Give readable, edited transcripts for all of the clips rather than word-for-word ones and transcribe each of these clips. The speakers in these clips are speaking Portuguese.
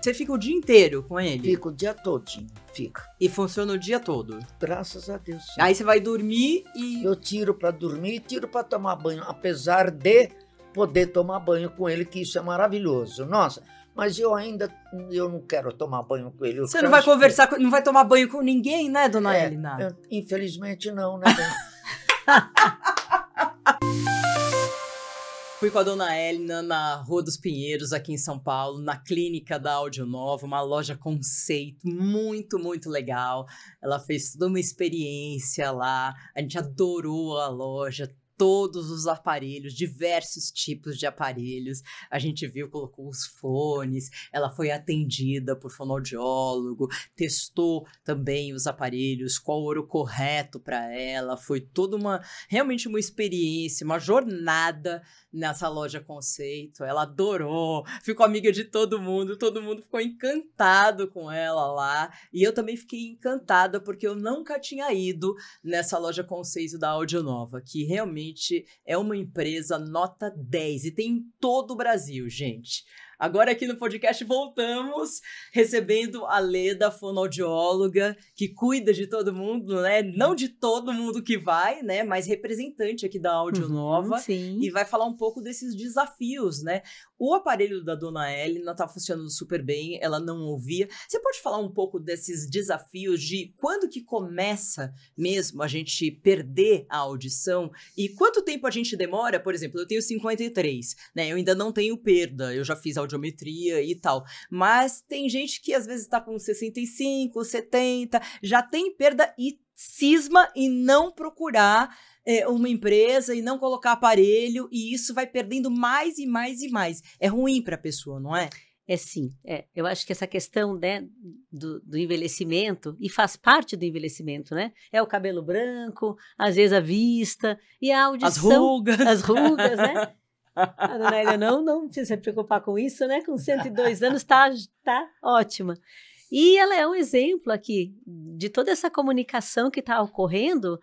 Você fica o dia inteiro com ele? Fica o dia todinho, fica. E funciona o dia todo? Graças a Deus. Sim. Aí você vai dormir e... Eu tiro para dormir e tiro para tomar banho, apesar de poder tomar banho com ele, que isso é maravilhoso. Nossa, mas eu não quero tomar banho com ele. Você não vai conversar, não vai tomar banho com ninguém, né, dona Elina? Infelizmente não, né? Fui com a dona Elina na Rua dos Pinheiros, aqui em São Paulo, na clínica da Audionova, uma loja conceito muito, muito legal. Ela fez toda uma experiência lá, a gente adorou a loja, todos os aparelhos, diversos tipos de aparelhos. A gente viu, colocou os fones, ela foi atendida por fonoaudiólogo, testou também os aparelhos, qual era o correto para ela. Foi toda realmente uma experiência, uma jornada nessa loja conceito. Ela adorou, ficou amiga de todo mundo ficou encantado com ela lá. E eu também fiquei encantada porque eu nunca tinha ido nessa loja conceito da Audionova, que realmente é uma empresa nota 10 e tem em todo o Brasil, gente. Agora aqui no podcast voltamos recebendo a Leda, fonoaudióloga, que cuida de todo mundo, né? Não de todo mundo que vai, né? Mas representante aqui da Audionova. Sim. E vai falar um pouco desses desafios, né? O aparelho da dona Elina tá funcionando super bem, ela não ouvia. Você pode falar um pouco desses desafios de quando que começa mesmo a gente perder a audição? E quanto tempo a gente demora? Por exemplo, eu tenho 53, né? Eu ainda não tenho perda, eu já fiz audiometria e tal. Mas tem gente que às vezes tá com 65, 70, já tem perda e cisma em não procurar uma empresa e não colocar aparelho, e isso vai perdendo mais e mais e mais. É ruim para a pessoa, não é? É sim, eu acho que essa questão, né, do envelhecimento, e faz parte do envelhecimento, né? É o cabelo branco, às vezes a vista, e a audição. As rugas, né? A dona Elia não precisa se preocupar com isso, né? Com 102 anos tá ótima. E ela é um exemplo aqui de toda essa comunicação que está ocorrendo,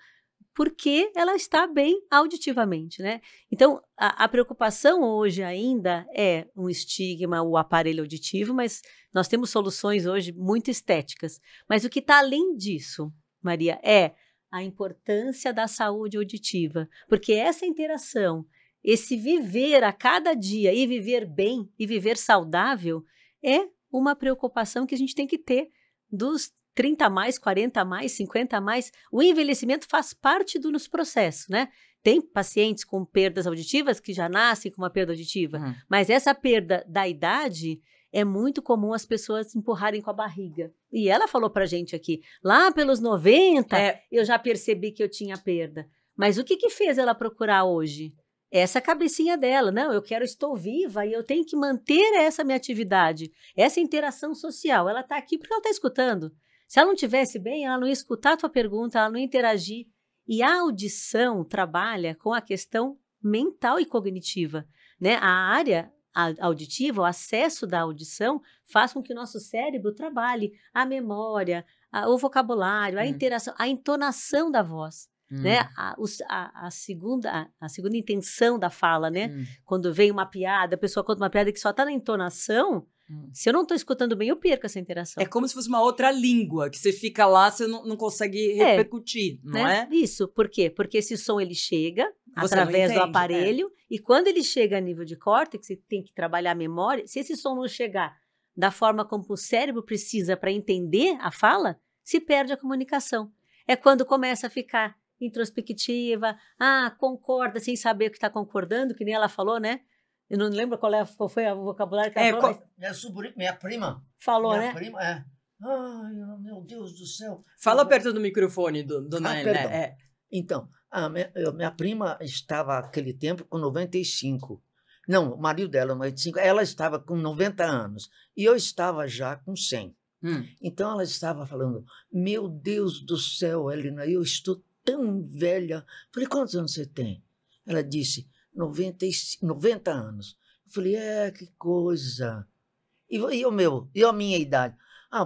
porque ela está bem auditivamente, né? Então, a preocupação hoje ainda é um estigma, o aparelho auditivo, mas nós temos soluções hoje muito estéticas. Mas o que está além disso, Maria, é a importância da saúde auditiva, porque essa interação, esse viver a cada dia e viver bem e viver saudável é uma preocupação que a gente tem que ter dos 30 a mais, 40 a mais, 50 a mais. O envelhecimento faz parte do nosso processo, né? Tem pacientes com perdas auditivas que já nascem com uma perda auditiva, mas essa perda da idade é muito comum as pessoas empurrarem com a barriga. E ela falou pra gente aqui, lá pelos 90, eu já percebi que eu tinha perda. Mas o que fez ela procurar hoje? Essa cabecinha dela, não, estou viva e eu tenho que manter essa minha atividade, essa interação social. Ela está aqui porque ela está escutando. Se ela não estivesse bem, ela não ia escutar a tua pergunta, ela não ia interagir. E a audição trabalha com a questão mental e cognitiva, né? A área auditiva, o acesso da audição, faz com que o nosso cérebro trabalhe a memória, o vocabulário, a interação, a entonação da voz. Né? A segunda intenção da fala, né? Quando vem uma piada, a pessoa conta uma piada que só está na entonação, se eu não estou escutando bem, eu perco essa interação. É como se fosse uma outra língua, que você fica lá, você não consegue repercutir, não é? Isso, por quê? Porque esse som ele chega através do aparelho, e quando ele chega a nível de córtex, você tem que trabalhar a memória. Se esse som não chegar da forma como o cérebro precisa para entender a fala, se perde a comunicação. É quando começa a ficar introspectiva, concorda sem saber o que está concordando, que nem ela falou, né? Eu não lembro qual foi o vocabulário que ela falou. Minha prima. Falou, minha né? Prima, Ai, meu Deus do céu. Fala perto do microfone, dona Elina. Então, minha prima estava naquele tempo com 95. Não, o marido dela, 95. Ela estava com 90 anos. E eu estava já com 100. Então, ela estava falando, meu Deus do céu, Elina, eu estou tão velha. Falei, quantos anos você tem? Ela disse, 90 anos. Eu falei, que coisa. E a minha idade?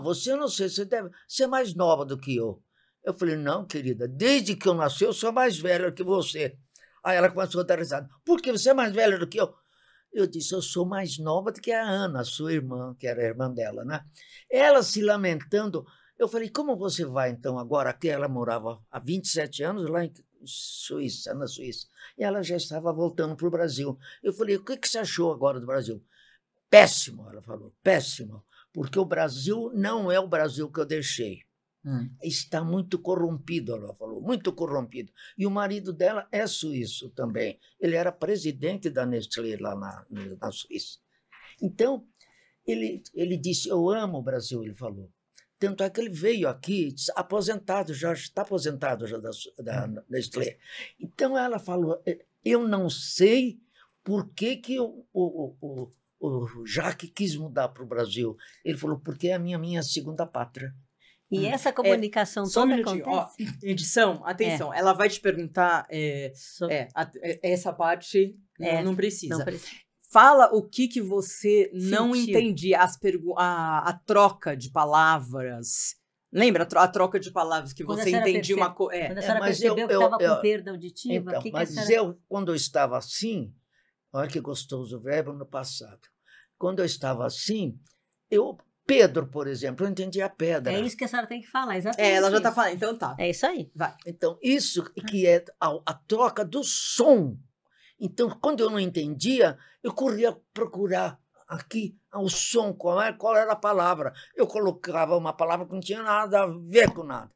Você, eu não sei, você deve ser mais nova do que eu. Eu falei, não, querida, desde que eu nasci, eu sou mais velha do que você. Aí ela começou a dar risada. Por que você é mais velha do que eu? Eu disse, eu sou mais nova do que a Ana, sua irmã, que era a irmã dela, né? Ela se lamentando, eu falei, como você vai, então, agora? Aqui ela morava há 27 anos lá em Suíça, na Suíça, e ela já estava voltando para o Brasil. Eu falei, o que você achou agora do Brasil? Péssimo, ela falou, péssimo, porque o Brasil não é o Brasil que eu deixei. Está muito corrompido, ela falou, muito corrompido. E o marido dela é suíço também. Ele era presidente da Nestlé lá na Suíça. Então, ele disse, eu amo o Brasil, ele falou. Tanto é que ele veio aqui, aposentado, já está aposentado já da Nestlé. Então, ela falou, eu não sei por que o Jacques quis mudar para o Brasil. Ele falou, porque é a minha segunda pátria. E essa comunicação toda acontece? Ó, edição, atenção, ela vai te perguntar, essa parte não precisa. Não precisa. Fala o que você não entendia, a troca de palavras. Lembra a troca de palavras que você entendia uma coisa? Quando a senhora percebeu que estava com perda auditiva? Então, mas quando eu estava assim, olha que gostoso o verbo no passado. Quando eu estava assim, Pedro, por exemplo, eu entendi a pedra. É isso que a senhora tem que falar, exatamente. Ela já está falando, então tá. É isso aí. Vai. Então, isso que é a troca do som. Então, quando eu não entendia, eu corria procurar aqui o som, qual era a palavra. Eu colocava uma palavra que não tinha nada a ver com nada.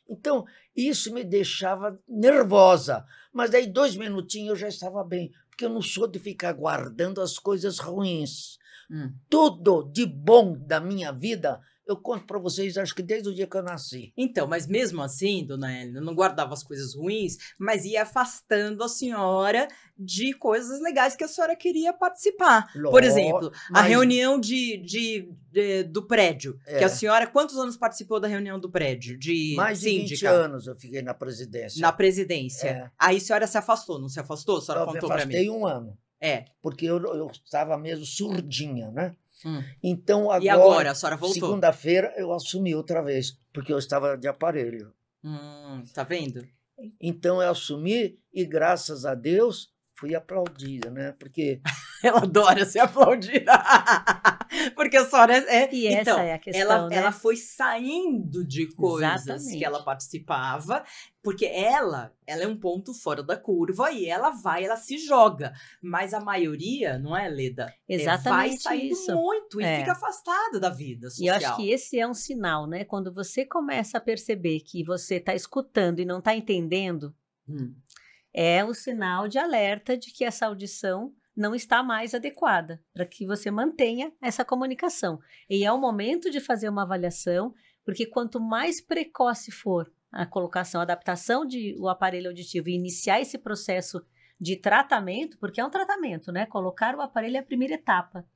Então, isso me deixava nervosa. Mas daí 2 minutinhos eu já estava bem, porque eu não sou de ficar guardando as coisas ruins. Tudo de bom da minha vida, eu conto para vocês, acho que desde o dia que eu nasci. Então, mas mesmo assim, dona Helena, não guardava as coisas ruins, mas ia afastando a senhora de coisas legais que a senhora queria participar. Por exemplo, a reunião do prédio, que a senhora, quantos anos participou da reunião do prédio? Mais de 20 anos eu fiquei na presidência. Na presidência. Aí a senhora se afastou, não se afastou? A senhora contou para mim. Eu me afastei 1 ano. Porque eu estava mesmo surdinha, né? Então, e agora a senhora voltou? Segunda-feira eu assumi outra vez, porque eu estava de aparelho. Tá vendo? Então eu assumi e, graças a Deus, fui aplaudida, né? Porque ela adora ser aplaudida. Porque a senhora E essa é a questão, ela foi saindo de coisas que ela participava, porque ela é um ponto fora da curva e ela se joga. Mas a maioria, não é, Leda? Exatamente vai saindo isso. muito e fica afastada da vida social. E eu acho que esse é um sinal, né? Quando você começa a perceber que você está escutando e não está entendendo, é um sinal de alerta de que essa audição não está mais adequada, para que você mantenha essa comunicação. E é o momento de fazer uma avaliação, porque quanto mais precoce for a colocação, a adaptação do aparelho auditivo e iniciar esse processo de tratamento, porque é um tratamento, né? Colocar o aparelho é a primeira etapa.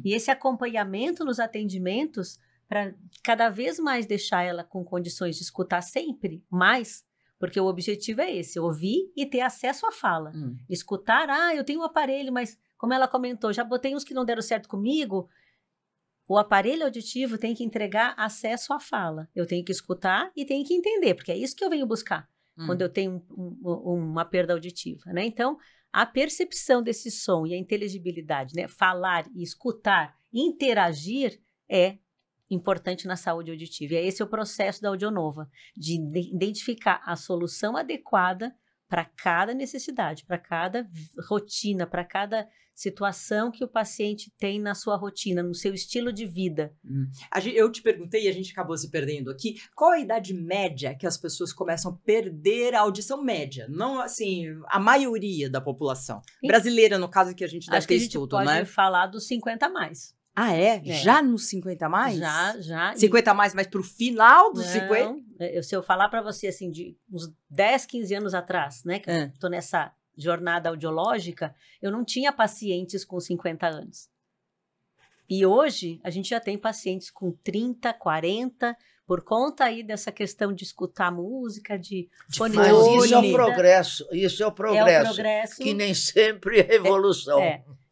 E esse acompanhamento nos atendimentos, para cada vez mais deixar ela com condições de escutar sempre mais, porque o objetivo é esse, ouvir e ter acesso à fala. Escutar, eu tenho um aparelho, mas como ela comentou, já botei uns que não deram certo comigo. O aparelho auditivo tem que entregar acesso à fala. Eu tenho que escutar e tenho que entender, porque é isso que eu venho buscar quando eu tenho uma perda auditiva, né? Então, a percepção desse som e a inteligibilidade, né? Falar e escutar, interagir é importante na saúde auditiva. E esse é o processo da Audionova, de identificar a solução adequada para cada necessidade, para cada rotina, para cada situação que o paciente tem na sua rotina, no seu estilo de vida. Eu te perguntei, e a gente acabou se perdendo aqui, qual a idade média que as pessoas começam a perder a audição média? Não, assim, a maioria da população. Brasileira, no caso, que a gente deve ter estudo, né? Acho que a gente pode falar dos 50 a mais. Já nos 50 a mais? Já. 50 a mais, mas pro final dos 50? Se eu falar para você, assim, de uns 10, 15 anos atrás, né, que eu tô nessa jornada audiológica, eu não tinha pacientes com 50 anos. E hoje, a gente já tem pacientes com 30, 40, por conta aí dessa questão de escutar música, de fone. Mas isso é o progresso, isso é o progresso, que nem sempre é evolução.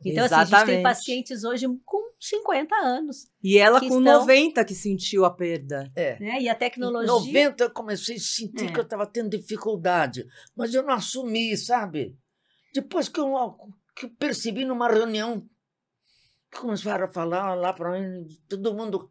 Então, assim, a gente tem pacientes hoje com 50 anos. E ela com 90 que sentiu a perda. Né? E a tecnologia... Em 90 eu comecei a sentir que eu estava tendo dificuldade, mas eu não assumi, sabe? Depois que que eu percebi numa reunião. Começaram a falar lá para mim, todo mundo...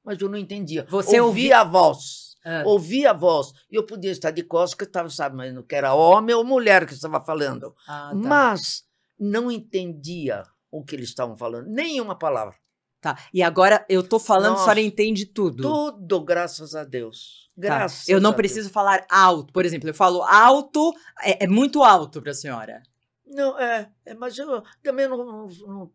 Mas eu não entendia. Você ouvia a voz. Ouvia a voz. E eu podia estar de costas, estava sabendo que era homem ou mulher que estava falando. Tá. Mas não entendia o que eles estavam falando. Nenhuma palavra. Tá. E agora eu tô falando, a senhora entende tudo. Tudo, graças a Deus. Graças Eu não a preciso Deus. falar alto. Por exemplo, eu falo alto, é muito alto para a senhora. Não, mas eu também não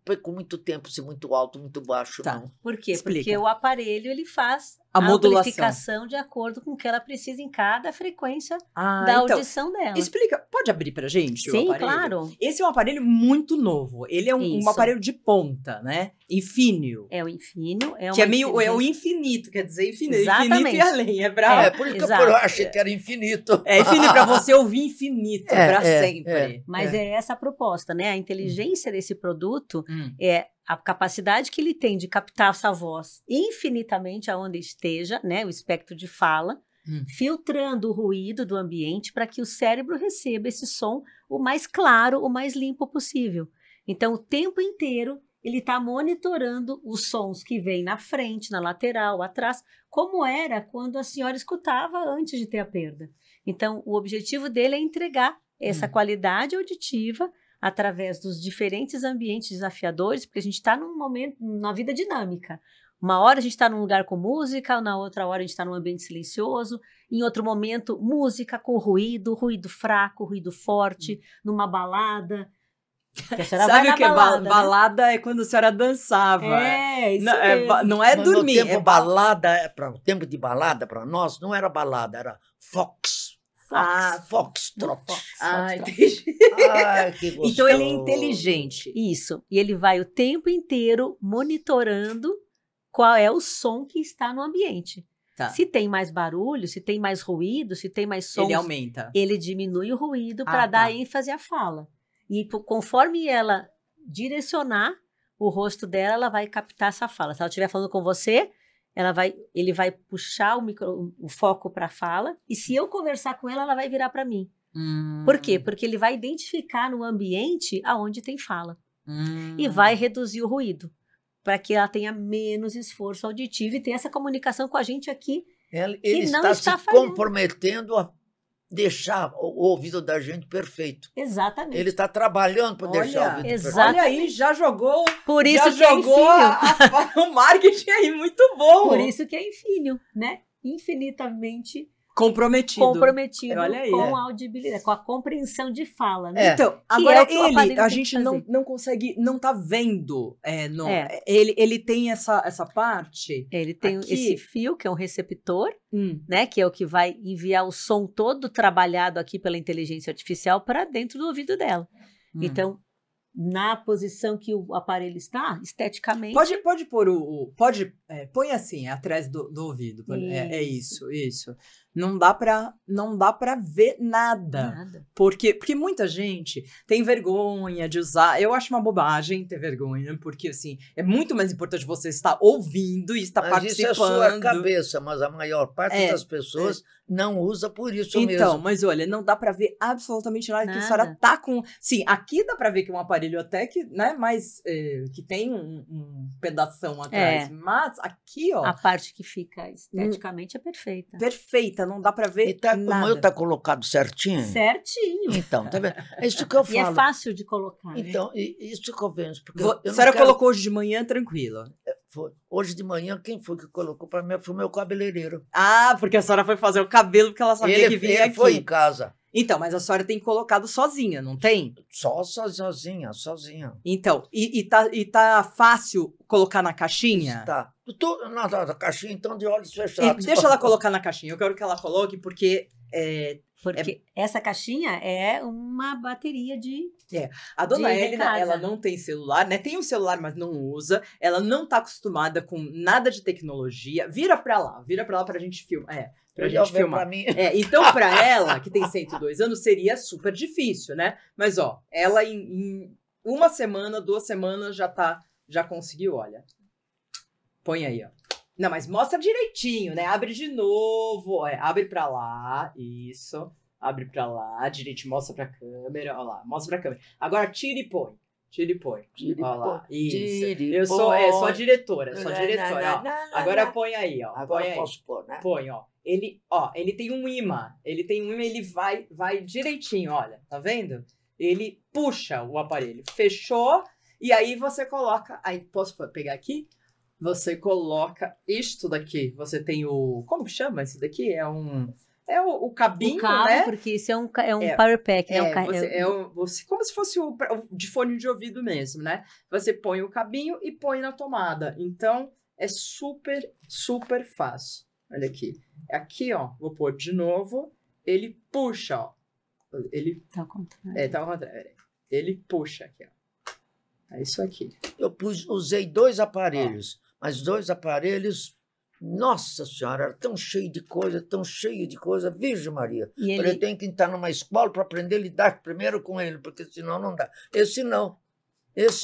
perco muito tempo se muito alto, muito baixo, não. Por quê? Explica. Porque o aparelho ele faz a modulação. amplificação de acordo com o que ela precisa em cada frequência da audição dela. Explica, pode abrir pra gente? Sim, o aparelho? claro. Esse é um aparelho muito novo. Ele é um aparelho de ponta, né? Infínio. É o Infínio. Que é o infinito, quer dizer infinito. Exatamente. Infinito e além, é bravo. Por isso que eu achei que era infinito. É infinito, para você ouvir infinito, para sempre. Mas é essa a proposta, né? A inteligência desse produto é a capacidade que ele tem de captar essa voz infinitamente aonde esteja, né? O espectro de fala, filtrando o ruído do ambiente para que o cérebro receba esse som o mais claro, o mais limpo possível. Então, o tempo inteiro, ele está monitorando os sons que vêm na frente, na lateral, atrás, como era quando a senhora escutava antes de ter a perda. Então, o objetivo dele é entregar essa qualidade auditiva através dos diferentes ambientes desafiadores, porque a gente está num momento, numa vida dinâmica. Uma hora a gente está num lugar com música, na outra hora a gente está num ambiente silencioso, em outro momento, música com ruído fraco, ruído forte, numa balada. Sabe o que é balada? Né? Balada é quando a senhora dançava. Isso não é dormir. No tempo, balada, o tempo de balada, para nós, não era balada, era foxtrot. Entendi. Que gostoso. Então ele é inteligente. Isso. E ele vai o tempo inteiro monitorando qual é o som que está no ambiente. Tá. Se tem mais barulho, se tem mais ruído, se tem mais sons, ele aumenta. Ele diminui o ruído para dar ênfase à fala. E conforme ela direcionar o rosto dela, ela vai captar essa fala. Se ela estiver falando com você, ele vai puxar o foco para a fala, e se eu conversar com ela, ela vai virar para mim. Por quê? Porque ele vai identificar no ambiente aonde tem fala. E vai reduzir o ruído, para que ela tenha menos esforço auditivo e tenha essa comunicação com a gente aqui. Ele está se comprometendo a deixar o ouvido da gente perfeito. Exatamente. Ele está trabalhando para deixar o ouvido perfeito. Olha aí, já jogou. Por isso já jogou o marketing aí, muito bom. Por isso que é Infínio, né? Infinitamente comprometido Olha aí, com a audibilidade, com a compreensão de fala, né? Então, agora a gente não consegue, não tá vendo. Ele tem essa parte. Ele tem esse fio, que é um receptor, né? Que é o que vai enviar o som todo trabalhado aqui pela inteligência artificial para dentro do ouvido dela. Então, na posição que o aparelho está, esteticamente... Pode pôr põe assim, atrás do ouvido. Isso. Não dá pra ver nada. Porque muita gente tem vergonha de usar. Eu acho uma bobagem ter vergonha, porque assim, é muito mais importante você estar ouvindo e estar participando. Isso é a sua cabeça, mas a maior parte das pessoas não usa por isso mesmo. Então, mas olha, não dá pra ver absolutamente nada. Que a senhora tá com... Sim, aqui dá pra ver que é um aparelho até que, né, mais... que tem um pedação atrás. Mas aqui, ó... A parte que fica esteticamente é perfeita. Perfeita, não dá pra ver nada. O meu tá colocado certinho? Certinho. Então, tá vendo? É isso que eu falo. E é fácil de colocar, então, isso que eu vejo. A senhora colocou hoje de manhã tranquila? Hoje de manhã, quem foi que colocou para mim foi o meu cabeleireiro. Porque a senhora foi fazer o cabelo porque ela sabia que vinha aqui. Ele foi em casa. Então, mas a senhora tem colocado sozinha, não tem? Sozinha. Então, e tá fácil colocar na caixinha? Tá. Na caixinha, então, de olhos fechados. Deixa ela colocar na caixinha. Eu quero que ela coloque, porque... Porque essa caixinha é uma bateria de... A dona Helena, ela não tem celular, né? Tem um celular, mas não usa. Ela não tá acostumada com nada de tecnologia. Vira pra lá pra gente filmar. Pra gente filmar. Pra mim. Então, pra ela, que tem 102 anos, seria super difícil, né? Mas, ó, ela em 1 semana, 2 semanas já conseguiu, olha. Põe aí, ó. Não, mas mostra direitinho, né? Abre de novo. Abre pra lá. Isso. Abre pra lá, direito, mostra pra câmera, ó lá, mostra pra câmera. Agora tira e põe. Tira e põe. Ó lá, isso. Eu sou a diretora, ó. Agora põe aí, ó. Agora posso pôr, né? Põe, ó. Ele tem um imã. Ele vai direitinho, olha. Tá vendo? Ele puxa o aparelho. Fechou. E aí você coloca... Aí, posso pegar aqui? Você coloca isto daqui. Você tem o... Como que chama esse daqui? É o cabinho, o cabo, né? Porque isso é um power pack, né? Como se fosse o de fone de ouvido mesmo, né? Você põe o cabinho e põe na tomada. Então, é super, super fácil. Olha aqui. Aqui, ó. Vou pôr de novo. Ele puxa, ó. Ele... Tá ao contrário. Tá ao contrário. Ele puxa aqui, ó. É isso aqui. Eu usei 2 aparelhos. Mas 2 aparelhos... Nossa Senhora, era tão cheio de coisa, Virgem Maria. Eu tenho que entrar numa escola para aprender a lidar primeiro com ele, porque senão não dá. Esse não.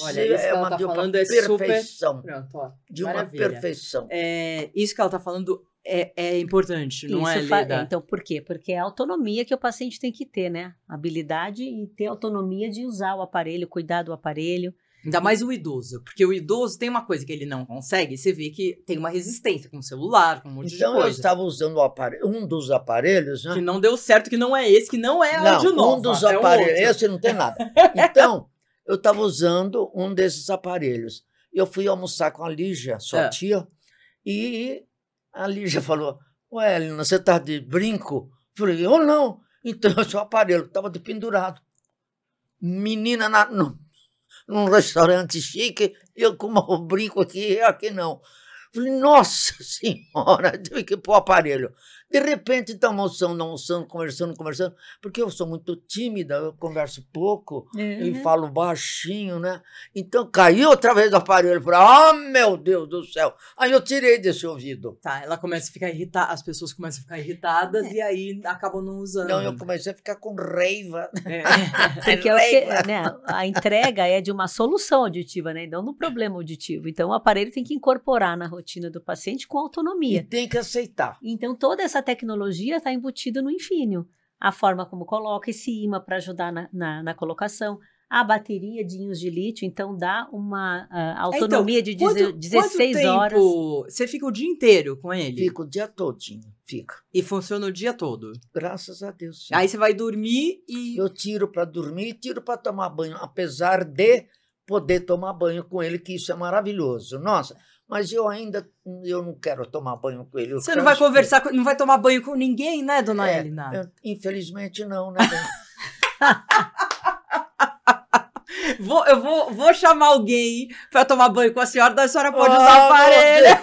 Olha, isso é uma perfeição. Super... Pronto, ó. De Maravilha. uma perfeição. Isso que ela está falando é importante, não é, Leda? Então, por quê? Porque é a autonomia que o paciente tem que ter, né? Habilidade e ter autonomia de usar o aparelho, cuidar do aparelho. Ainda mais o idoso, porque o idoso tem uma coisa que ele não consegue, você vê que tem uma resistência com o celular, com um monte de coisa. Então eu estava usando um dos aparelhos, né? Que não deu certo, que não é esse, que não é AudioNova. Um dos aparelhos, esse não tem nada. Então, eu estava usando um desses aparelhos. Eu fui almoçar com a Lígia, sua tia, e a Lígia falou, ué, Helena, você tá de brinco? Eu falei, eu não. Então, o seu aparelho estava de pendurado. Menina num restaurante chique, eu com um brinco aqui não. Falei, nossa senhora, tive que pôr o aparelho. De repente, está almoçando, conversando, porque eu sou muito tímida, eu converso pouco e falo baixinho, né? Então, caiu outra vez o aparelho. Falei, meu Deus do céu. Aí eu tirei desse ouvido. Tá, ela começa a ficar irritada, as pessoas começam a ficar irritadas e aí acabam não usando. Não, eu comecei a ficar com raiva. Porque né, a entrega é de uma solução auditiva, né? Não no problema auditivo. Então, o aparelho tem que incorporar na rotina do paciente com autonomia. E tem que aceitar. Então, toda essa tecnologia está embutida no Infineon. A forma como coloca esse imã para ajudar na colocação, a bateria de íons de lítio, então dá uma autonomia de 16 horas. Você fica o dia inteiro com ele? Fica o dia todinho, fica. E funciona o dia todo? Graças a Deus, sim. Aí você vai dormir e... Eu tiro para dormir e tiro para tomar banho, apesar de poder tomar banho com ele, que isso é maravilhoso. Nossa... Mas eu não quero tomar banho com ele. Você não vai conversar, não vai tomar banho com ninguém, né, dona Helena? Infelizmente não, né? Eu vou chamar alguém para tomar banho com a senhora pode usar o aparelho.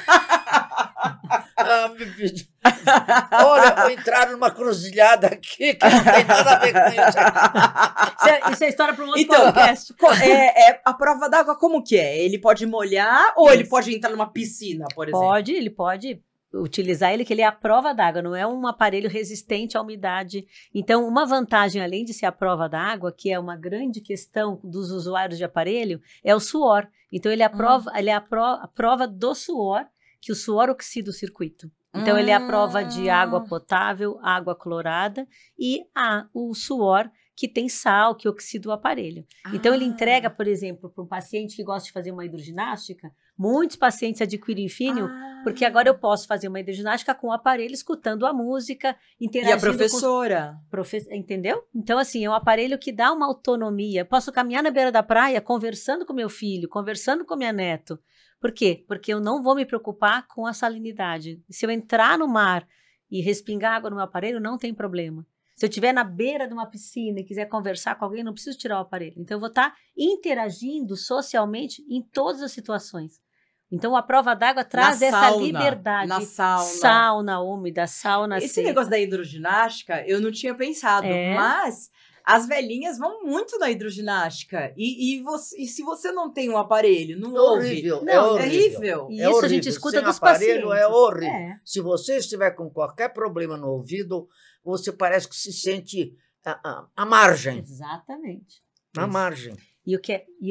Olha, vou entrar numa cruzilhada aqui que não tem nada a ver com isso. Isso é história para um outro podcast. A prova d'água como que é? Ele pode molhar ou ele pode entrar numa piscina, por exemplo? Ele pode utilizar ele, que ele é a prova d'água, não é um aparelho resistente à umidade. Então, uma vantagem, além de ser a prova d'água, que é uma grande questão dos usuários de aparelho, é o suor. Então, ele é a prova do suor, que o suor oxida o circuito. Então, ele é a prova de água potável, água clorada e o suor que tem sal, que oxida o aparelho. Então, ele entrega, por exemplo, para um paciente que gosta de fazer uma hidroginástica, muitos pacientes adquirem Infineon, porque agora eu posso fazer uma hidroginástica com o aparelho, escutando a música, interagindo com... E a professora? Entendeu? Então, assim, é um aparelho que dá uma autonomia. Posso caminhar na beira da praia, conversando com meu filho, conversando com minha neto. Por quê? Porque eu não vou me preocupar com a salinidade. Se eu entrar no mar e respingar água no meu aparelho, não tem problema. Se eu estiver na beira de uma piscina e quiser conversar com alguém, não preciso tirar o aparelho. Então, eu vou estar interagindo socialmente em todas as situações. Então, a prova d'água traz essa liberdade. Na sauna. Sauna úmida, sauna seca. Esse negócio da hidroginástica, eu não tinha pensado, mas... As velhinhas vão muito na hidroginástica. E se você não tem um aparelho, não ouve. Horrível, não, é horrível. E isso a gente escuta dos pacientes. É horrível. Se você estiver com qualquer problema no ouvido, você parece que se sente à margem. Exatamente. À margem. E o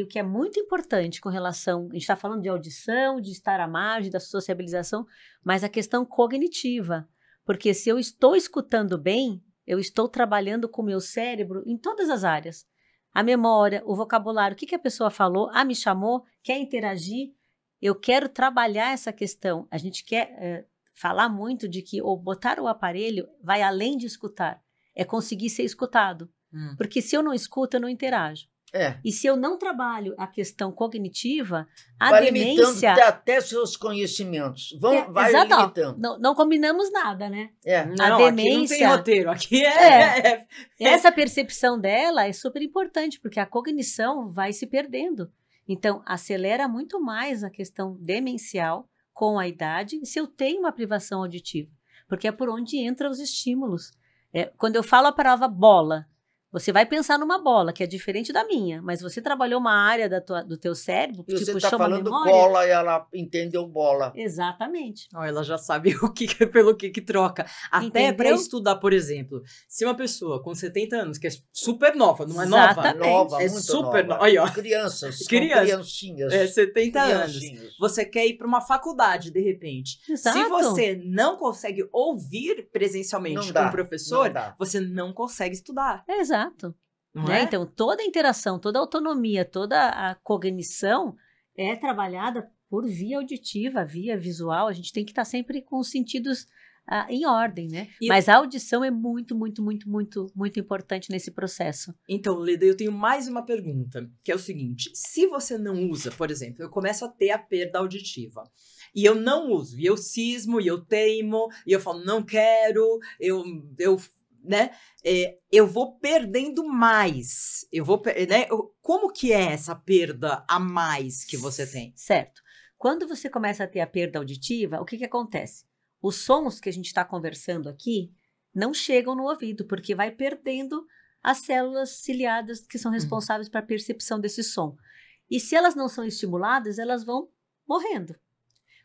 que é muito importante com relação... A gente está falando de audição, de estar à margem, da sociabilização, mas a questão cognitiva. Porque se eu estou escutando bem, eu estou trabalhando com o meu cérebro em todas as áreas. A memória, o vocabulário, o que a pessoa falou, me chamou, quer interagir, eu quero trabalhar essa questão. A gente quer falar muito de que botar o aparelho vai além de escutar, é conseguir ser escutado. Porque se eu não escuto, eu não interajo. E se eu não trabalho a questão cognitiva, a demência... limitando até seus conhecimentos. Vai limitando. Não combinamos nada, né? A demência... Aqui não tem roteiro, aqui Essa percepção dela é super importante, porque a cognição vai se perdendo. Então, acelera muito mais a questão demencial com a idade, se eu tenho uma privação auditiva. Porque é por onde entram os estímulos. Quando eu falo a palavra bola, você vai pensar numa bola, que é diferente da minha, mas você trabalhou uma área do teu cérebro, e você está falando bola e ela entendeu bola. Exatamente. Ela já sabe pelo que troca. Até para estudar, por exemplo, se uma pessoa com 70 anos, que é super nova, não é nova? É muito super nova. Aí, ó. Criancinhas. 70 anos. Você quer ir para uma faculdade, de repente. Exato. Se você não consegue ouvir presencialmente com o professor, você não consegue estudar. Exato. Né? Então, toda a interação, toda a autonomia, toda a cognição é trabalhada por via auditiva, via visual. A gente tem que estar sempre com os sentidos em ordem, né? Mas a audição é muito, muito, muito, muito, muito importante nesse processo. Então, Leda, eu tenho mais uma pergunta, que é o seguinte. Se você não usa, por exemplo, eu começo a ter a perda auditiva, e eu não uso, e eu cismo, e eu teimo, e eu falo, não quero, né? Eu vou perdendo mais. Né? Como que é essa perda a mais que você tem? Certo. Quando você começa a ter a perda auditiva, o que acontece? Os sons que a gente está conversando aqui não chegam no ouvido, porque vai perdendo as células ciliadas que são responsáveis para a percepção desse som. E se elas não são estimuladas, elas vão morrendo.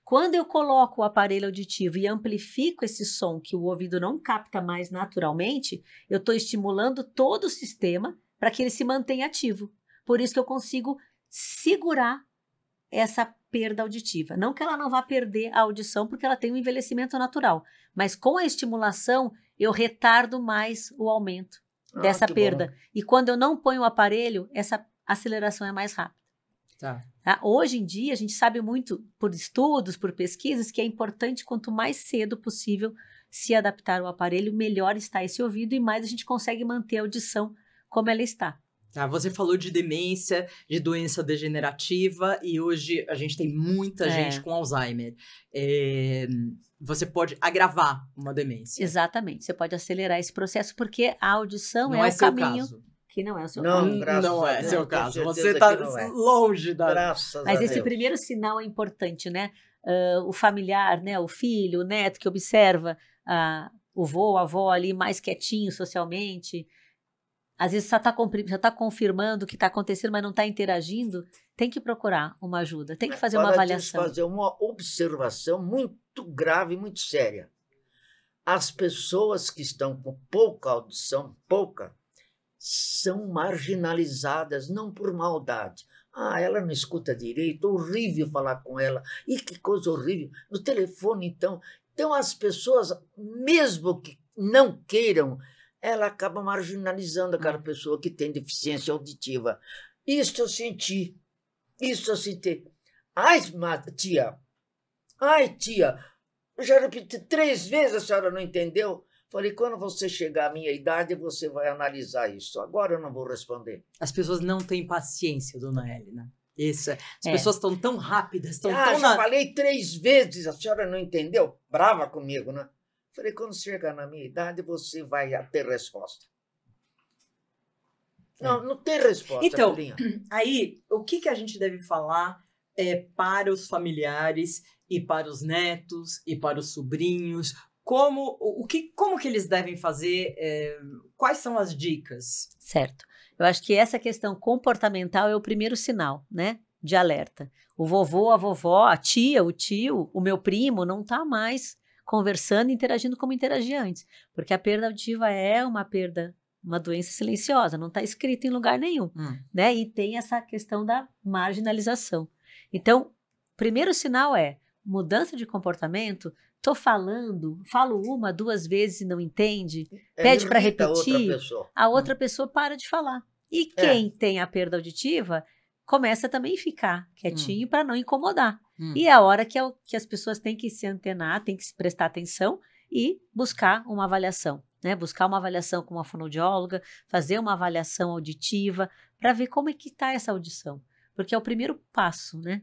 Quando eu coloco o aparelho auditivo e amplifico esse som que o ouvido não capta mais naturalmente, eu estou estimulando todo o sistema para que ele se mantenha ativo. Por isso que eu consigo segurar essa perda auditiva. Não que ela não vá perder a audição, porque ela tem um envelhecimento natural. Mas com a estimulação, eu retardo mais o aumento dessa perda. Bom. E quando eu não ponho o aparelho, essa aceleração é mais rápida. Tá. Hoje em dia, a gente sabe muito, por estudos, por pesquisas, que é importante, quanto mais cedo possível, se adaptar ao aparelho, melhor está esse ouvido e mais a gente consegue manter a audição como ela está. Você falou de demência, de doença degenerativa, e hoje a gente tem muita gente com Alzheimer. Você pode agravar uma demência. Exatamente, você pode acelerar esse processo, porque a audição é o caminho... Caso. Que não é o seu caso. Não é seu caso. Você está longe da... Graças Mas a esse Deus. primeiro sinal é importante, né? O familiar, né? O filho, o neto que observa o vô, a avó ali mais quietinho socialmente. Às vezes já está confirmando o que está acontecendo, mas não está interagindo. Tem que procurar uma ajuda, tem que fazer uma avaliação. Fazer uma observação muito grave, muito séria. As pessoas que estão com pouca audição, são marginalizadas, não por maldade. Ela não escuta direito, horrível falar com ela. E que coisa horrível. No telefone, então. Então, as pessoas, mesmo que não queiram, ela acaba marginalizando aquela pessoa que tem deficiência auditiva. Isso eu senti. Ai, tia, eu já repeti 3 vezes, a senhora não entendeu? Falei, quando você chegar à minha idade, você vai analisar isso. Agora eu não vou responder. As pessoas não têm paciência, dona Helena. As pessoas estão tão rápidas. Falei 3 vezes, a senhora não entendeu? Brava comigo, né? Falei, quando chegar na minha idade, você vai ter resposta. Não tem resposta, então, filhinha. Aí, o que a gente deve falar para os familiares e para os netos e para os sobrinhos? Como que eles devem fazer? Quais são as dicas? Certo. Eu acho que essa questão comportamental é o primeiro sinal, né, de alerta. O vovô, a vovó, a tia, o tio, o meu primo não está mais conversando e interagindo como interagia antes. Porque a perda auditiva é uma doença silenciosa, não está escrito em lugar nenhum. Né? E tem essa questão da marginalização. Então, primeiro sinal mudança de comportamento, tô falando, falo uma, 2 vezes e não entende, pede para repetir, a outra pessoa para de falar. E quem tem a perda auditiva começa também a ficar quietinho para não incomodar. E é a hora que as pessoas têm que se antenar, têm que se prestar atenção e buscar uma avaliação, né? Buscar uma avaliação com uma fonoaudióloga, fazer uma avaliação auditiva para ver como é que está essa audição. Porque é o primeiro passo, né?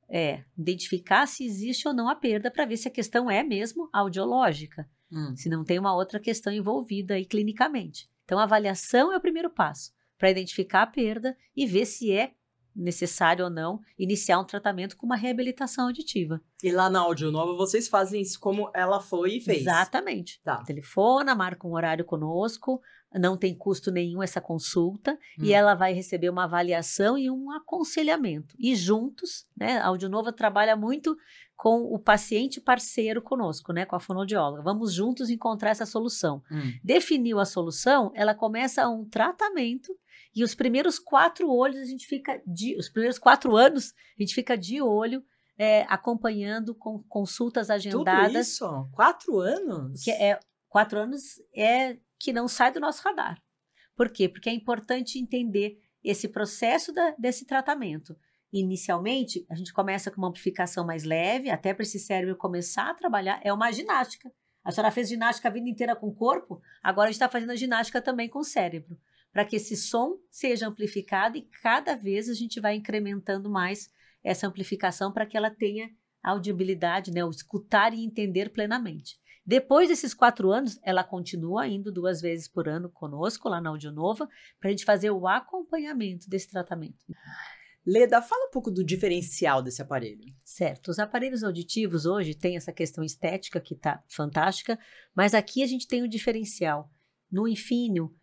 É identificar se existe ou não a perda para ver se a questão é mesmo audiológica, se não tem uma outra questão envolvida aí clinicamente. Então, a avaliação é o primeiro passo para identificar a perda e ver se é necessário ou não iniciar um tratamento com uma reabilitação auditiva. E lá na Audionova vocês fazem isso como ela foi e fez? Exatamente. Tá. Telefona, marca um horário conosco, não tem custo nenhum essa consulta e ela vai receber uma avaliação e um aconselhamento. E juntos, né, a Audionova trabalha muito com o paciente parceiro conosco, né, com a fonoaudióloga. Vamos juntos encontrar essa solução. Definiu a solução, ela começa um tratamento. E os primeiros 4 olhos, os primeiros 4 anos, a gente fica de olho, acompanhando com consultas agendadas. Tudo isso? 4 anos? 4 anos que não sai do nosso radar. Por quê? Porque é importante entender esse processo desse tratamento. Inicialmente, a gente começa com uma amplificação mais leve, até para esse cérebro começar a trabalhar, é uma ginástica. A senhora fez ginástica a vida inteira com o corpo, agora a gente está fazendo a ginástica também com o cérebro, para que esse som seja amplificado e cada vez a gente vai incrementando mais essa amplificação para que ela tenha audibilidade, né, o escutar e entender plenamente. Depois desses 4 anos, ela continua indo 2 vezes por ano conosco, lá na Audionova, para a gente fazer o acompanhamento desse tratamento. Leda, fala um pouco do diferencial desse aparelho. Certo, os aparelhos auditivos hoje têm essa questão estética que está fantástica, mas aqui a gente tem o diferencial. No Infinio,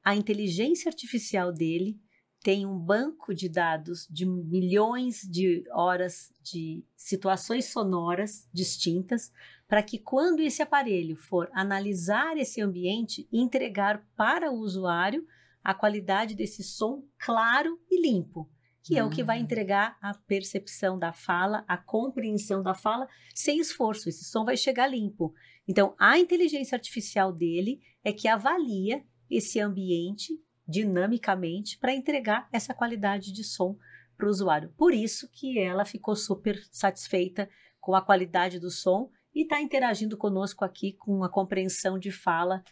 a inteligência artificial dele tem um banco de dados de milhões de horas de situações sonoras distintas, para que quando esse aparelho for analisar esse ambiente, entregar para o usuário a qualidade desse som claro e limpo, que é o que vai entregar a percepção da fala, a compreensão da fala, sem esforço. Esse som vai chegar limpo. Então, a inteligência artificial dele é que avalia esse ambiente dinamicamente para entregar essa qualidade de som para o usuário. Por isso que ela ficou super satisfeita com a qualidade do som e está interagindo conosco aqui com uma compreensão de fala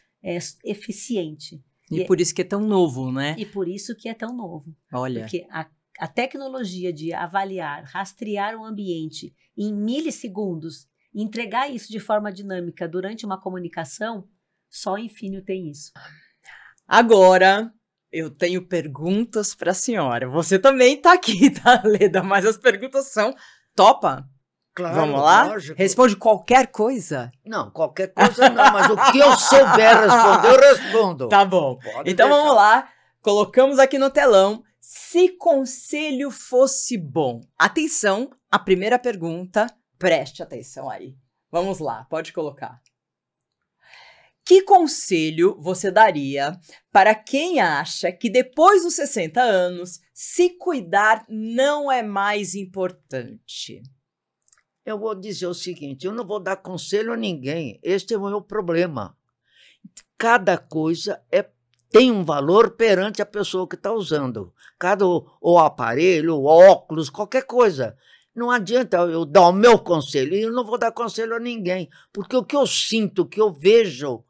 eficiente. E por isso que é tão novo, né? E por isso que é tão novo. Olha. Porque a tecnologia de avaliar, rastrear o ambiente em milissegundos, entregar isso de forma dinâmica durante uma comunicação, só o Infinio tem isso. Agora, eu tenho perguntas para a senhora. Você também está aqui, tá, Leda? Mas as perguntas são... Topa? Claro, vamos lá? Lógico. Responde qualquer coisa? Não, qualquer coisa não, mas o que eu souber responder, eu respondo. Tá bom. Pode então deixar. vamos lá. Colocamos aqui no telão. Se conselho fosse bom. Atenção, a primeira pergunta. Preste atenção aí. Vamos lá, pode colocar. Que conselho você daria para quem acha que depois dos 60 anos, se cuidar não é mais importante? Eu vou dizer o seguinte, eu não vou dar conselho a ninguém, este é o meu problema. Cada coisa tem um valor perante a pessoa que está usando. O aparelho, o óculos, qualquer coisa. Não adianta eu dar o meu conselho, eu não vou dar conselho a ninguém, porque o que eu sinto, o que eu vejo,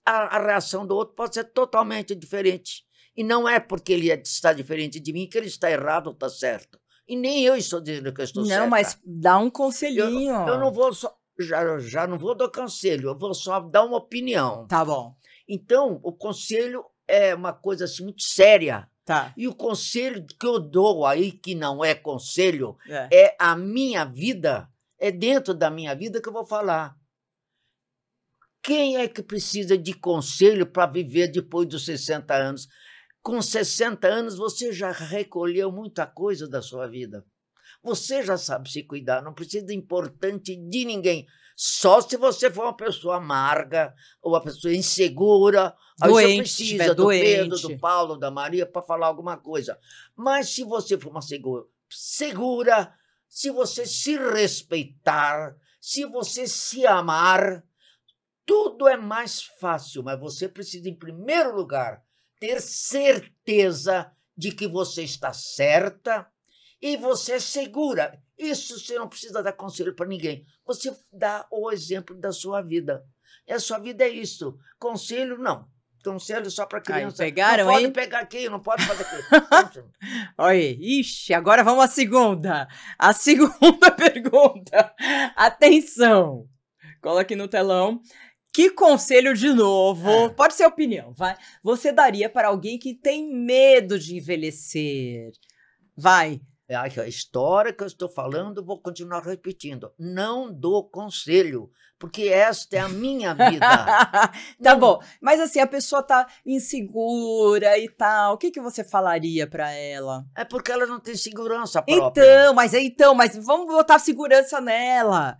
a reação do outro pode ser totalmente diferente. E não é porque ele está diferente de mim que ele está errado ou está certo. E nem eu estou dizendo que eu estou certa. Não, mas dá um conselhinho. Eu não vou só... Já não vou dar conselho, eu vou só dar uma opinião. Tá bom. Então, o conselho é uma coisa assim muito séria. Tá. E o conselho que eu dou aí, que não é conselho, é a minha vida, é dentro da minha vida que eu vou falar. Quem é que precisa de conselho para viver depois dos 60 anos? Com 60 anos, você já recolheu muita coisa da sua vida. Você já sabe se cuidar, não precisa de importante de ninguém. Só se você for uma pessoa amarga, ou uma pessoa insegura, aí você precisa do Pedro, do Paulo, da Maria para falar alguma coisa. Mas se você for uma segura, se você se respeitar, se você se amar, tudo é mais fácil, mas você precisa, em primeiro lugar, ter certeza de que você está certa e você é segura. Isso você não precisa dar conselho para ninguém. Você dá o exemplo da sua vida. E a sua vida é isso. Conselho, não. Conselho só para criança. Pegaram, não pode hein? pegar aqui, não pode fazer aqui. Olha, ixi, agora vamos à segunda. A segunda pergunta. Atenção. Coloque no telão. Que conselho, de novo, pode ser opinião, vai, você daria para alguém que tem medo de envelhecer? Vai. A história que eu estou falando, vou continuar repetindo. Não dou conselho, porque esta é a minha vida. Tá bom, mas assim, a pessoa tá insegura e tal, o que você falaria para ela? É porque ela não tem segurança própria. Então, mas vamos botar segurança nela.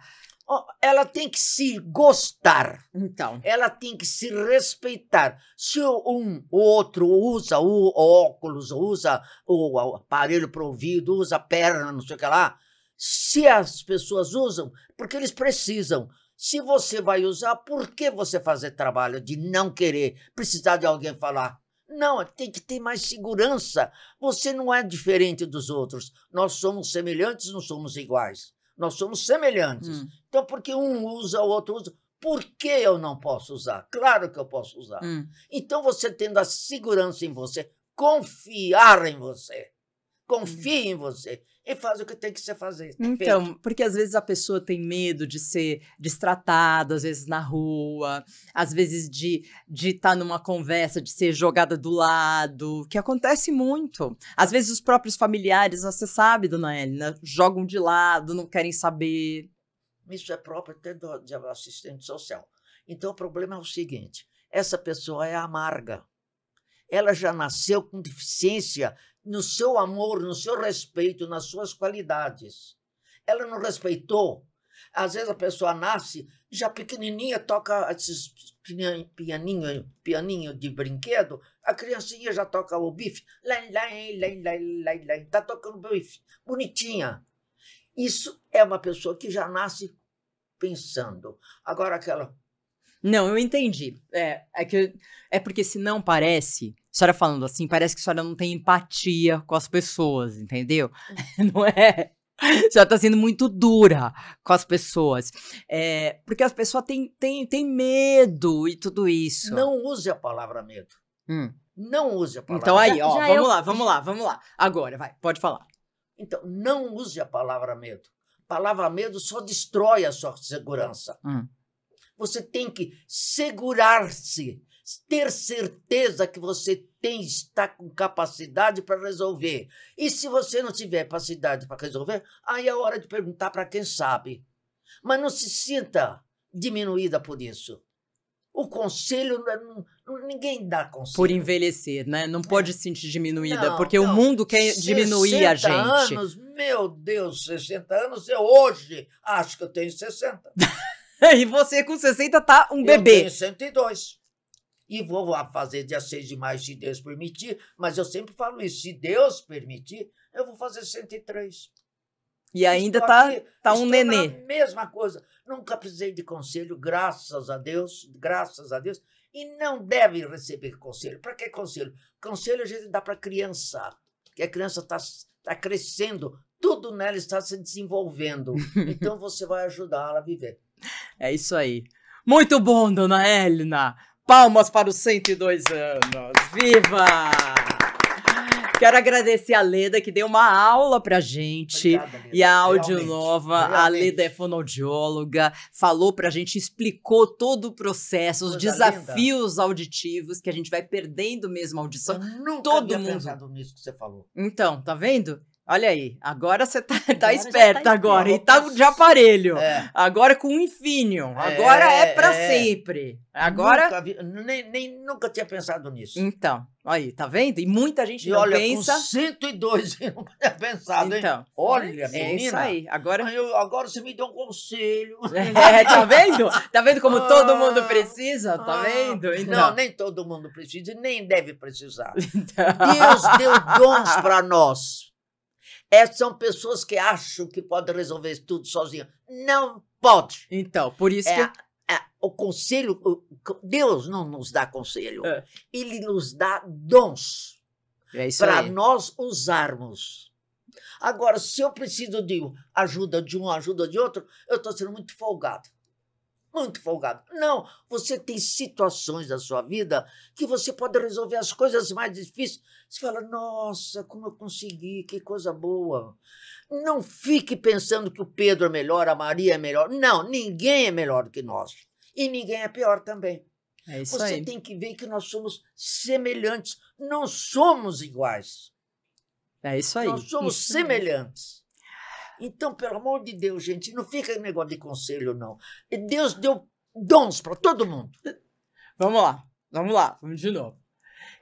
Ela tem que se gostar. Então. Ela tem que se respeitar. Se o outro usa o óculos, usa o aparelho para o ouvido, usa a perna, não sei o que lá, se as pessoas usam, porque eles precisam. Se você vai usar, por que você fazer trabalho de não querer, precisar de alguém falar? Não, tem que ter mais segurança. Você não é diferente dos outros. Nós somos semelhantes, não somos iguais. Nós somos semelhantes. Então, porque um usa, o outro usa, por que eu não posso usar? Claro que eu posso usar. Então, você tendo a segurança em você, confiar em você, confie em você e faz o que tem que ser fazer. Então, feito. Porque às vezes a pessoa tem medo de ser destratada, às vezes na rua, às vezes de estar numa conversa, de ser jogada do lado, que acontece muito. Às vezes os próprios familiares, você sabe, dona Helena, jogam de lado, não querem saber. Isso é próprio até de assistente social. Então, o problema é o seguinte, essa pessoa é amarga. Ela já nasceu com deficiência no seu amor, no seu respeito, nas suas qualidades. Ela não respeitou. Às vezes a pessoa nasce, já pequenininha, toca esses pianinho de brinquedo, a criancinha já toca o bife, está tocando bife, bonitinha. Isso é uma pessoa que já nasce pensando. Agora aquela... Não, eu entendi. É porque se não parece, a senhora falando assim, parece que a senhora não tem empatia com as pessoas, entendeu? Não é? A senhora tá sendo muito dura com as pessoas. Porque as pessoas têm medo e tudo isso. Não use a palavra medo. Não use a palavra medo. Então aí, ó, vamos lá. Agora, vai, pode falar. Então, não use a palavra medo. A palavra medo só destrói a sua segurança. Você tem que segurar-se, ter certeza que você está com capacidade para resolver. E se você não tiver capacidade para resolver, aí é hora de perguntar para quem sabe. Mas não se sinta diminuída por isso. O conselho, ninguém dá conselho. Por envelhecer, né? Não pode se sentir diminuída, porque o mundo quer diminuir a gente. 60 anos, meu Deus, 60 anos, eu hoje acho que eu tenho 60. E você com 60 tá um bebê. Eu tenho 102. E vou fazer dia 6 de maio, se Deus permitir, mas eu sempre falo isso, se Deus permitir, eu vou fazer 103. E ainda tá um nenê. Mesma coisa. Nunca precisei de conselho, graças a Deus, e não deve receber conselho. Para que conselho? Conselho a gente dá para criança, porque a criança está crescendo, tudo nela está se desenvolvendo. Então você vai ajudá-la a viver. É isso aí. Muito bom, dona Helena. Palmas para os 102 anos. Viva! Quero agradecer a Leda, que deu uma aula pra gente. Obrigada, Leda. E a Audionova, a Leda é fonoaudióloga, falou pra gente, explicou todo o processo, os desafios auditivos, que a gente vai perdendo mesmo a audição. Eu nunca havia pensado nisso que você falou. Então, tá vendo? Olha aí, agora você tá esperta agora, e tá de aparelho. Agora com o Infineon, agora é pra sempre. Agora... Nunca tinha pensado nisso. Então, aí, tá vendo? E muita gente não olha, pensa... com 102 eu nunca tinha pensado, então, hein? Olha, menina. É isso aí, agora... Agora você me deu um conselho. Tá vendo? Tá vendo como todo mundo precisa? Tá vendo? Então... Não, nem todo mundo precisa e nem deve precisar. Então... Deus deu dons para nós. São pessoas que acham que podem resolver tudo sozinhas. Não pode. Então, por isso o conselho, Deus não nos dá conselho. Ele nos dá dons para nós usarmos. Agora, se eu preciso de ajuda de um, ajuda de outro, eu estou sendo muito folgado. Muito folgado. Não, você tem situações da sua vida que você pode resolver as coisas mais difíceis. Você fala, nossa, como eu consegui, que coisa boa. Não fique pensando que o Pedro é melhor, a Maria é melhor. Não, ninguém é melhor do que nós. E ninguém é pior também. É isso você aí. Tem que ver que nós somos semelhantes, não somos iguais. É isso aí. Nós somos semelhantes. Então, pelo amor de Deus, gente, não fica negócio de conselho, não. E Deus deu dons para todo mundo. Vamos lá, vamos de novo.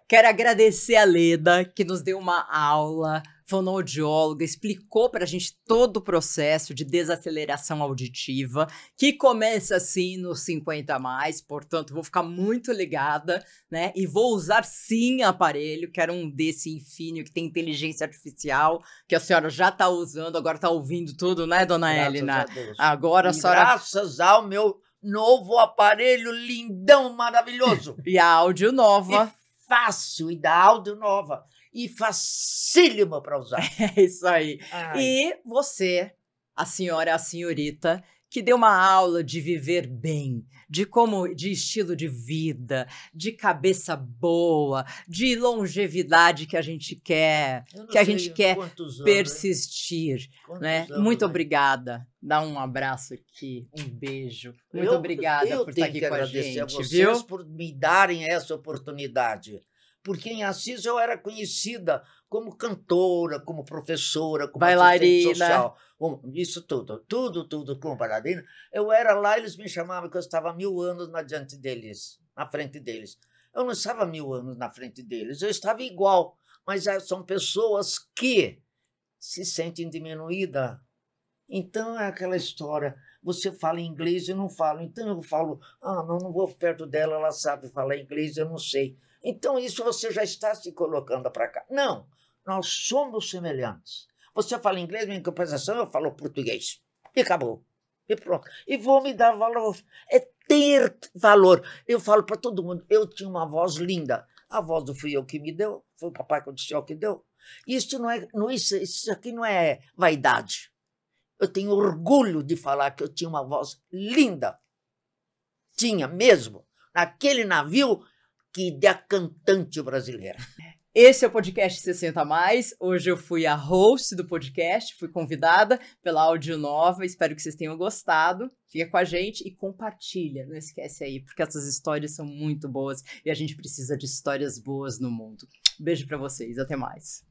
Quero agradecer a Leda, que nos deu uma aula, fonoaudióloga, explicou para a gente todo o processo de desaceleração auditiva, que começa assim nos 50+, portanto, vou ficar muito ligada, né? E vou usar sim aparelho, quero um desse Infinio que tem inteligência artificial, que a senhora já está usando, agora está ouvindo tudo, né, dona Helena? Agora a senhora... Graças ao meu novo aparelho lindão, maravilhoso. E a áudio nova. Fácil, e da áudio nova. E facílimo para usar. É isso aí. Ai. E você, a senhora, a senhorita, que deu uma aula de viver bem, de estilo de vida, de cabeça boa, de longevidade que a gente quer, persistir, né? Muito obrigada. Dá um abraço aqui, um beijo. Muito obrigada por estar aqui com a gente, a vocês, viu? Por me darem essa oportunidade. Porque em Assis eu era conhecida como cantora, como professora, como bailarina social. Isso tudo como bailarina. Eu era lá, eles me chamavam que eu estava 1000 anos na frente deles. Eu não estava 1000 anos na frente deles, eu estava igual. Mas são pessoas que se sentem diminuídas. Então é aquela história, você fala inglês e eu não falo. Então eu falo, não vou perto dela, ela sabe falar inglês, eu não sei. Então isso você já está se colocando para cá. Não, nós somos semelhantes. Você fala inglês, minha compensação, eu falo português. E acabou. E pronto. E vou me dar valor. É ter valor. Eu falo para todo mundo, eu tinha uma voz linda. A voz não fui eu que me deu, foi o papai do céu que deu. Isso aqui não é vaidade. Eu tenho orgulho de falar que eu tinha uma voz linda. Tinha mesmo. Naquele navio da cantante brasileira. Esse é o podcast 60+. Hoje eu fui a host do podcast, fui convidada pela Áudio Nova. Espero que vocês tenham gostado. Fica com a gente e compartilha. Não esquece aí, porque essas histórias são muito boas e a gente precisa de histórias boas no mundo. Beijo pra vocês, até mais.